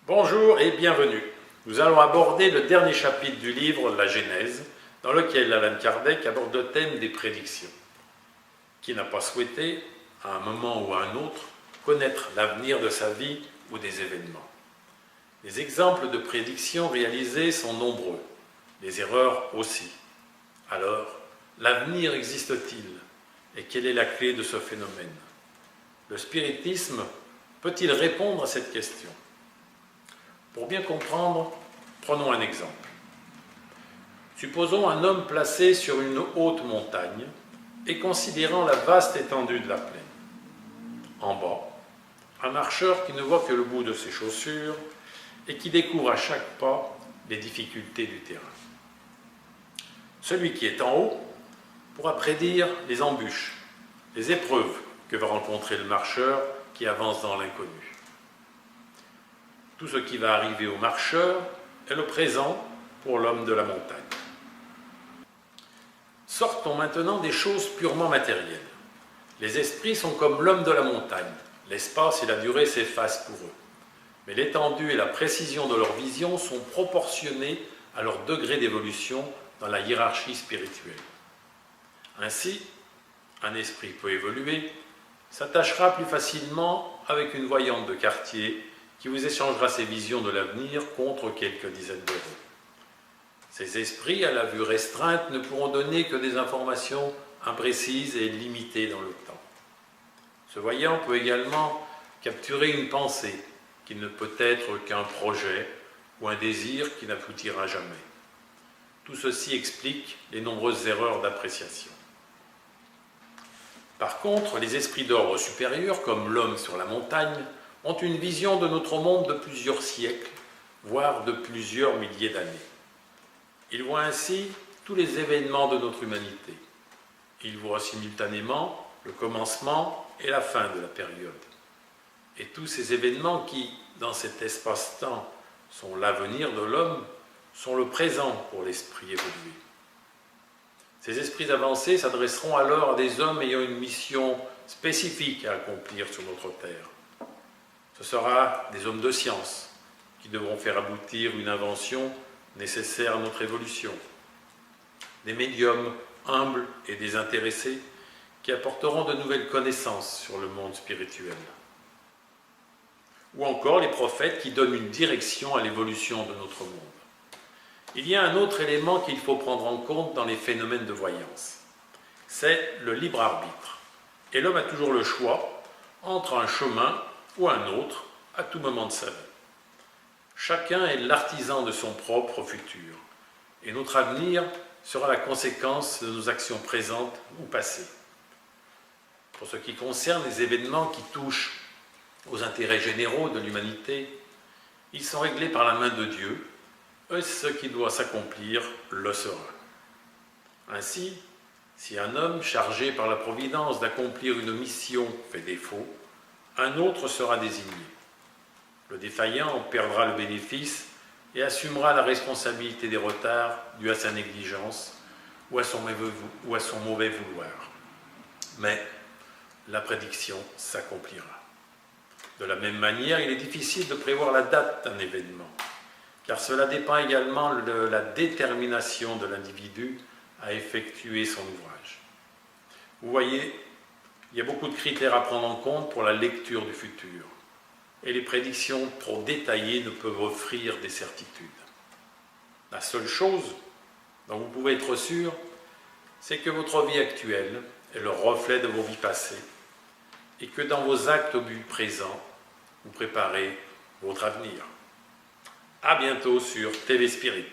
Bonjour et bienvenue. Nous allons aborder le dernier chapitre du livre La Genèse, dans lequel Allan Kardec aborde le thème des prédictions. Qui n'a pas souhaité, à un moment ou à un autre, connaître l'avenir de sa vie ou des événements? Les exemples de prédictions réalisées sont nombreux, les erreurs aussi. Alors, l'avenir existe-t-il? Et quelle est la clé de ce phénomène? Le spiritisme peut-il répondre à cette question? Pour bien comprendre, prenons un exemple. Supposons un homme placé sur une haute montagne et considérant la vaste étendue de la plaine. En bas, un marcheur qui ne voit que le bout de ses chaussures et qui découvre à chaque pas les difficultés du terrain. Celui qui est en haut pourra prédire les embûches, les épreuves que va rencontrer le marcheur qui avance dans l'inconnu. Tout ce qui va arriver au marcheur est le présent pour l'homme de la montagne. Sortons maintenant des choses purement matérielles. Les esprits sont comme l'homme de la montagne. L'espace et la durée s'effacent pour eux. Mais l'étendue et la précision de leur vision sont proportionnées à leur degré d'évolution dans la hiérarchie spirituelle. Ainsi, un esprit peu évolué s'attachera plus facilement avec une voyante de quartier qui vous échangera ses visions de l'avenir contre quelques dizaines d'euros. Ces esprits, à la vue restreinte, ne pourront donner que des informations imprécises et limitées dans le temps. Ce voyant peut également capturer une pensée qui ne peut être qu'un projet ou un désir qui n'aboutira jamais. Tout ceci explique les nombreuses erreurs d'appréciation. Par contre, les esprits d'ordre supérieur, comme l'homme sur la montagne, ont une vision de notre monde de plusieurs siècles, voire de plusieurs milliers d'années. Ils voient ainsi tous les événements de notre humanité. Ils voient simultanément le commencement et la fin de la période. Et tous ces événements qui, dans cet espace-temps, sont l'avenir de l'homme, sont le présent pour l'esprit évolué. Ces esprits avancés s'adresseront alors à des hommes ayant une mission spécifique à accomplir sur notre terre. Ce sera des hommes de science qui devront faire aboutir une invention nécessaire à notre évolution. Des médiums humbles et désintéressés qui apporteront de nouvelles connaissances sur le monde spirituel. Ou encore les prophètes qui donnent une direction à l'évolution de notre monde. Il y a un autre élément qu'il faut prendre en compte dans les phénomènes de voyance. C'est le libre arbitre. Et l'homme a toujours le choix entre un chemin ou un autre à tout moment de sa vie. Chacun est l'artisan de son propre futur. Et notre avenir sera la conséquence de nos actions présentes ou passées. Pour ce qui concerne les événements qui touchent aux intérêts généraux de l'humanité, ils sont réglés par la main de Dieu, et ce qui doit s'accomplir le sera. Ainsi, si un homme chargé par la Providence d'accomplir une mission fait défaut, un autre sera désigné. Le défaillant perdra le bénéfice et assumera la responsabilité des retards dus à sa négligence ou à son mauvais vouloir. Mais la prédiction s'accomplira. De la même manière, il est difficile de prévoir la date d'un événement, car cela dépend également de la détermination de l'individu à effectuer son ouvrage. Vous voyez, il y a beaucoup de critères à prendre en compte pour la lecture du futur, et les prédictions trop détaillées ne peuvent offrir des certitudes. La seule chose dont vous pouvez être sûr, c'est que votre vie actuelle est le reflet de vos vies passées, et que dans vos actes au but présent, vous préparez votre avenir. À bientôt sur TV Spirit.